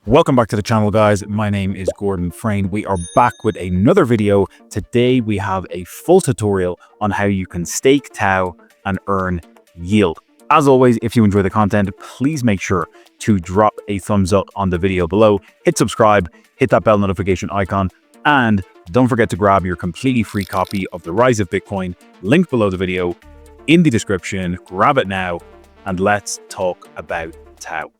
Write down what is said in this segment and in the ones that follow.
Welcome back to the channel, guys. My name is Gordon Frayne. We are back with another video. Today we have a full tutorial on how you can stake TAO and earn yield. As always, if you enjoy the content, please make sure to drop a thumbs up on the video below, hit subscribe, hit that bell notification icon, and don't forget to grab your completely free copy of The Rise of Bitcoin, linked below the video in the description. Grab it now and let's talk about TAO.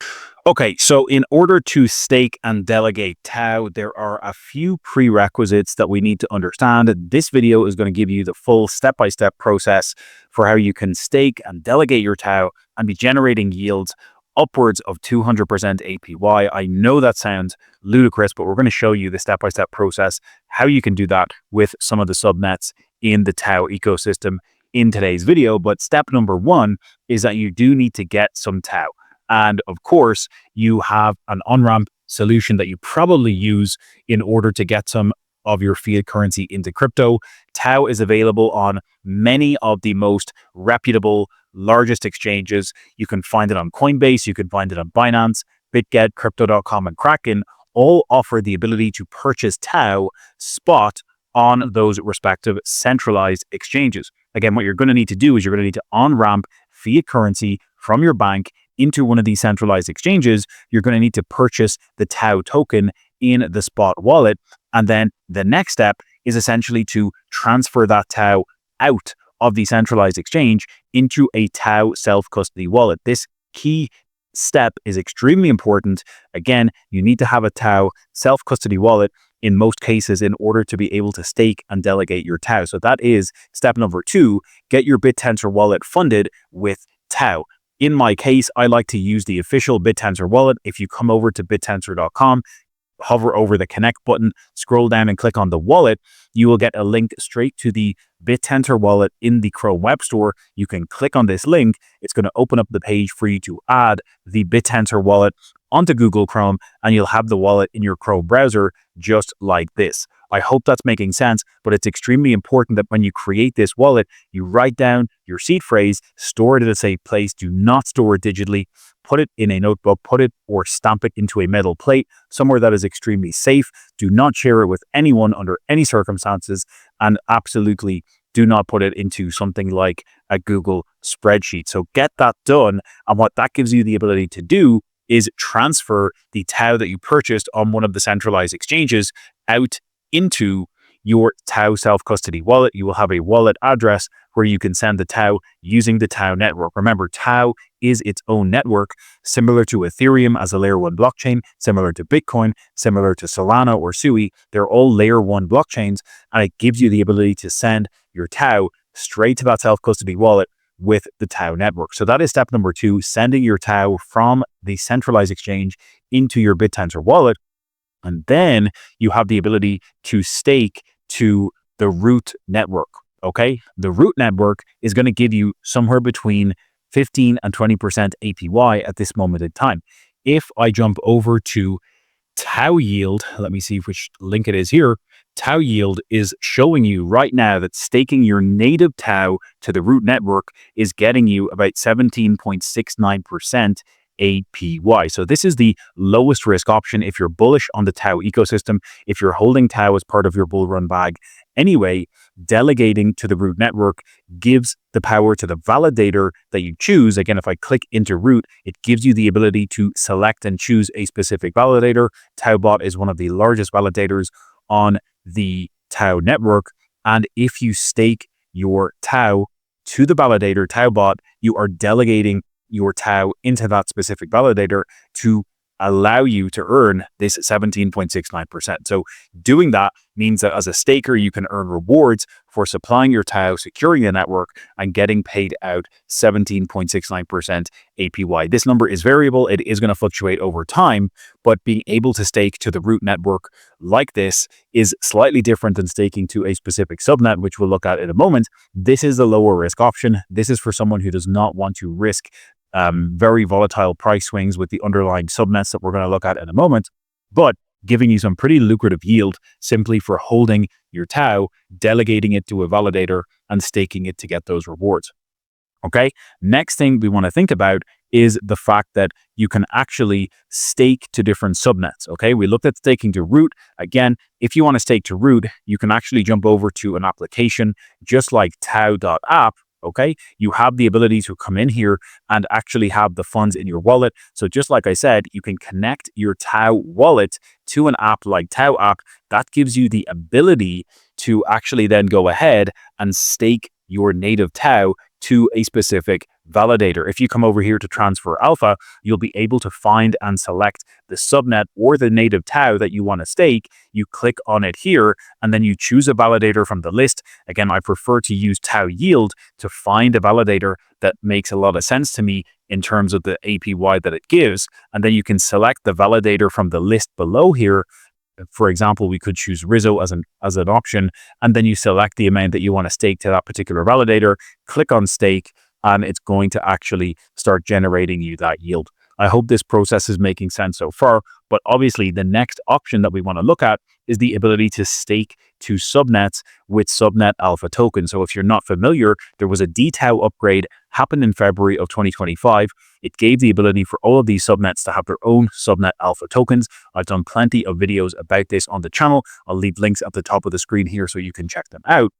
Okay, so in order to stake and delegate TAO, there are a few prerequisites that we need to understand. This video is going to give you the full step-by-step process for how you can stake and delegate your TAO and be generating yields upwards of 200% APY. I know that sounds ludicrous, but we're going to show you the step-by-step process, how you can do that with some of the subnets in the TAO ecosystem in today's video. But step number one is that you do need to get some TAO. And of course, you have an on-ramp solution that you probably use in order to get some of your fiat currency into crypto. TAO is available on many of the most reputable, largest exchanges. You can find it on Coinbase, you can find it on Binance, BitGet, Crypto.com, and Kraken. All offer the ability to purchase TAO spot on those respective centralized exchanges. Again, what you're going to need to do is you're going to need to on-ramp fiat currency from your bank into one of these centralized exchanges. You're going to need to purchase the TAO token in the spot wallet. And then the next step is essentially to transfer that TAO out of the centralized exchange into a TAO self-custody wallet. This key step is extremely important. Again, you need to have a TAO self-custody wallet in most cases in order to be able to stake and delegate your TAO. So that is step number two. Get your Bittensor wallet funded with TAO. In my case, I like to use the official Bittensor wallet. If you come over to bittensor.com, hover over the connect button, scroll down and click on the wallet, you will get a link straight to the Bittensor wallet in the Chrome Web Store. You can click on this link. It's going to open up the page for you to add the Bittensor wallet onto Google Chrome, and you'll have the wallet in your Chrome browser just like this. I hope that's making sense, but it's extremely important that when you create this wallet, you write down your seed phrase, store it in a safe place, do not store it digitally, put it in a notebook, put it or stamp it into a metal plate, somewhere that is extremely safe. Do not share it with anyone under any circumstances, and absolutely do not put it into something like a Google spreadsheet. So get that done, and what that gives you the ability to do is transfer the TAO that you purchased on one of the centralized exchanges out into your TAO self-custody wallet. You will have a wallet address where you can send the TAO using the TAO network. Remember, TAO is its own network, similar to Ethereum as a layer 1 blockchain, similar to Bitcoin, similar to Solana or Sui. They're all layer 1 blockchains, and it gives you the ability to send your TAO straight to that self-custody wallet with the TAO network. So that is step number two, sending your TAO from the centralized exchange into your Bittensor wallet. And then you have the ability to stake to the root network. Okay. The root network is going to give you somewhere between 15 and 20% APY at this moment in time. If I jump over to TAO yield, let me see which link it is here. TAO yield is showing you right now that staking your native TAO to the root network is getting you about 17.69% APY. So this is the lowest risk option if you're bullish on the TAO ecosystem, if you're holding TAO as part of your bull run bag. Anyway, delegating to the root network gives the power to the validator that you choose. Again, if I click into root, it gives you the ability to select and choose a specific validator. TAObot is one of the largest validators on the TAO network. And if you stake your TAO to the validator, TAObot, you are delegating your TAO into that specific validator to allow you to earn this 17.69%. So doing that means that as a staker, you can earn rewards for supplying your TAO, securing the network, and getting paid out 17.69% APY. This number is variable. It is going to fluctuate over time, but being able to stake to the root network like this is slightly different than staking to a specific subnet, which we'll look at in a moment. This is the lower risk option. This is for someone who does not want to risk very volatile price swings with the underlying subnets that we're going to look at in a moment, but giving you some pretty lucrative yield simply for holding your TAO, delegating it to a validator, and staking it to get those rewards. Okay, next thing we want to think about is the fact that you can actually stake to different subnets. Okay, we looked at staking to root. Again, if you want to stake to root, you can actually jump over to an application just like TAO.app. Okay, you have the ability to come in here and actually have the funds in your wallet. So just like I said, you can connect your TAO wallet to an app like TAO app. That gives you the ability to actually then go ahead and stake your native TAO to a specific validator. If you come over here to transfer alpha, you'll be able to find and select the subnet or the native TAO that you want to stake. You click on it here and then you choose a validator from the list. Again, I prefer to use TAO yield to find a validator that makes a lot of sense to me in terms of the APY that it gives. And then you can select the validator from the list below here. For example, we could choose Rizzo as an option, and then you select the amount that you want to stake to that particular validator, click on stake, and it's going to actually start generating you that yield. I hope this process is making sense so far, but obviously the next option that we want to look at is the ability to stake to subnets with subnet alpha token. So if you're not familiar, there was a DTAO upgrade happened in February of 2025. It gave the ability for all of these subnets to have their own subnet alpha tokens. I've done plenty of videos about this on the channel. I'll leave links at the top of the screen here so you can check them out.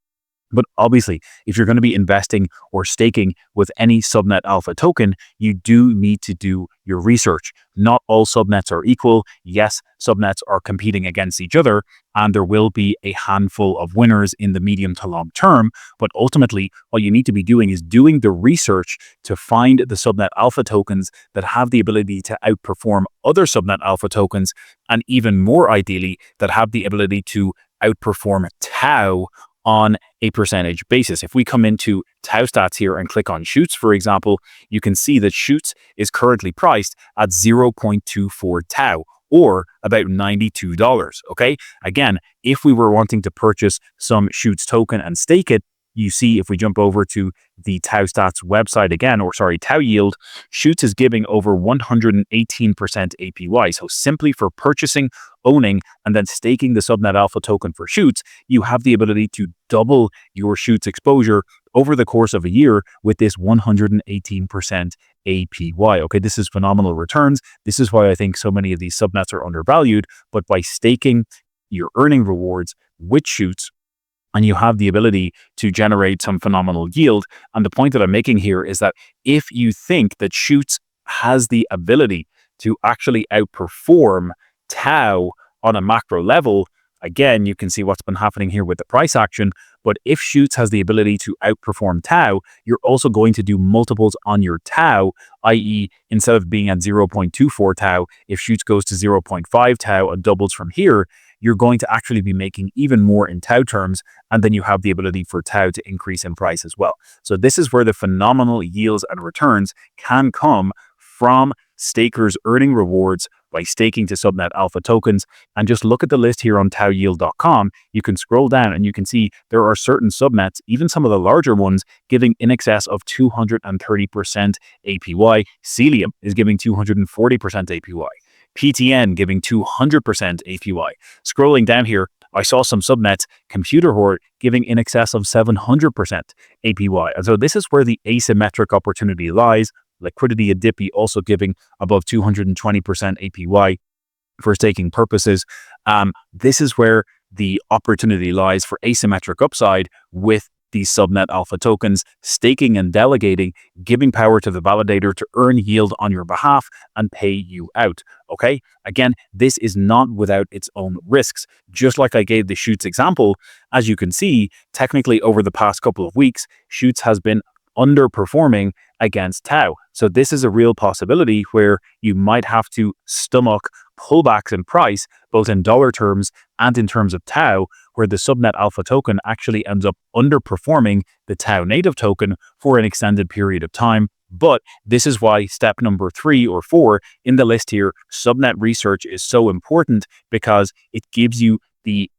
But obviously, if you're going to be investing or staking with any subnet alpha token, you do need to do your research. Not all subnets are equal. Yes, subnets are competing against each other, and there will be a handful of winners in the medium to long term. But ultimately, all you need to be doing is doing the research to find the subnet alpha tokens that have the ability to outperform other subnet alpha tokens, and even more ideally, that have the ability to outperform TAO on a percentage basis. If we come into TAO stats here and click on Shoots, for example, you can see that Shoots is currently priced at 0.24 TAO, or about $92. Okay. Again, if we were wanting to purchase some Shoots token and stake it, you see, if we jump over to the TAO stats website again, or sorry, TAO yield, Shoots is giving over 118% APY. So simply for purchasing, owning, and then staking the subnet alpha token for Shoots, you have the ability to double your Shoots exposure over the course of a year with this 118% APY. Okay, this is phenomenal returns. This is why I think so many of these subnets are undervalued. But by staking your earning rewards with Shoots, and you have the ability to generate some phenomenal yield. And the point that I'm making here is that if you think that Shoots has the ability to actually outperform TAO on a macro level, again, you can see what's been happening here with the price action. But if Shoots has the ability to outperform TAO, you're also going to do multiples on your TAO, i.e. instead of being at 0.24 TAO, if Shoots goes to 0.5 TAO and doubles from here, you're going to actually be making even more in TAO terms, and then you have the ability for TAO to increase in price as well. So this is where the phenomenal yields and returns can come from stakers earning rewards by staking to subnet alpha tokens. And just look at the list here on taoyield.com. You can scroll down and you can see there are certain subnets, even some of the larger ones, giving in excess of 230% APY. Celium is giving 240% APY. PTN giving 200% APY. Scrolling down here, I saw some subnets, Computer Horde, giving in excess of 700% APY. And so this is where the asymmetric opportunity lies. Liquidity and Dippy also giving above 220% APY for staking purposes. This is where the opportunity lies for asymmetric upside with these subnet alpha tokens, staking and delegating, giving power to the validator to earn yield on your behalf and pay you out. Okay. Again, this is not without its own risks. Just like I gave the Shoots example, as you can see, technically over the past couple of weeks, Shoots has been underperforming against TAO. So this is a real possibility where you might have to stomach pullbacks in price, both in dollar terms and in terms of TAO, where the subnet alpha token actually ends up underperforming the TAO native token for an extended period of time. But this is why step number 3 or 4 in the list here, subnet research, is so important, because it gives you the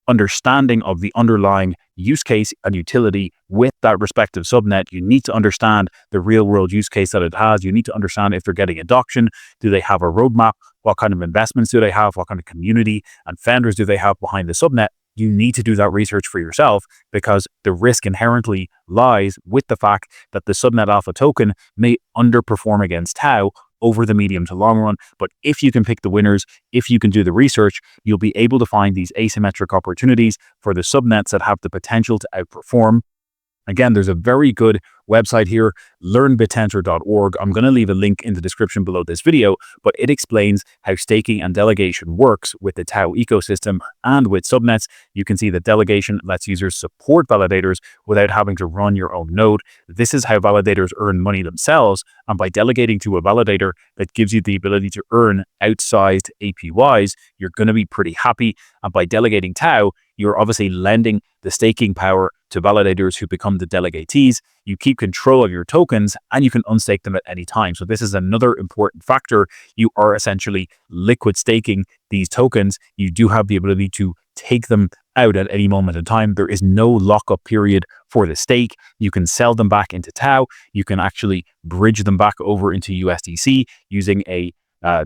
understanding of the underlying use case and utility with that respective subnet. You need to understand the real world use case that it has. You need to understand if they're getting adoption. Do they have a roadmap? What kind of investments do they have? What kind of community and founders do they have behind the subnet? you need to do that research for yourself, because the risk inherently lies with the fact that the subnet alpha token may underperform against Tau over the medium to long run. But if you can pick the winners, if you can do the research, you'll be able to find these asymmetric opportunities for the subnets that have the potential to outperform. Again, there's a very good website here, learnbittensor.org. I'm going to leave a link in the description below this video, but it explains how staking and delegation works with the TAO ecosystem and with subnets. You can see that delegation lets users support validators without having to run your own node. This is how validators earn money themselves, and by delegating to a validator that gives you the ability to earn outsized APYs, you're going to be pretty happy. And by delegating TAO, you're obviously lending the staking power to validators who become the delegatees. You keep control of your tokens and you can unstake them at any time. So this is another important factor. You are essentially liquid staking these tokens. You do have the ability to take them out at any moment in time. There is no lockup period for the stake. You can sell them back into TAO. You can actually bridge them back over into USDC using a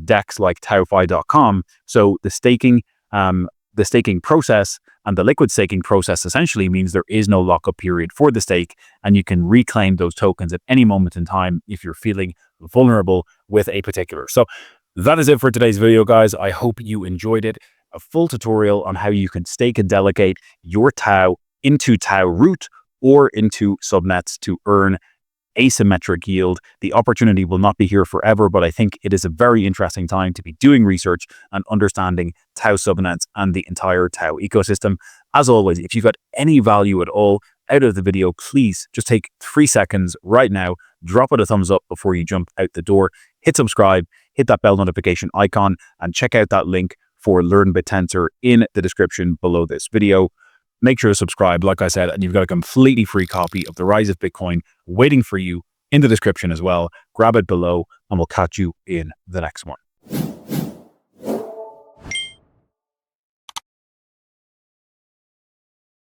DEX like TAOFi.com. So the staking process and the liquid staking process essentially means there is no lockup period for the stake, and you can reclaim those tokens at any moment in time if you're feeling vulnerable with a particular. So that is it for today's video, guys. I hope you enjoyed it. A full tutorial on how you can stake and delegate your TAO into TAO root or into subnets to earn asymmetric yield. The opportunity will not be here forever, but I think it is a very interesting time to be doing research and understanding TAO subnets and the entire TAO ecosystem. As always, if you got any value at all out of the video, please just take 3 seconds right now, drop it a thumbs up before you jump out the door, hit subscribe, hit that bell notification icon, and check out that link for Learn Bittensor in the description below this video. Make sure to subscribe, like I said, and you've got a completely free copy of The Rise of Bitcoin waiting for you in the description as well. Grab it below, and we'll catch you in the next one.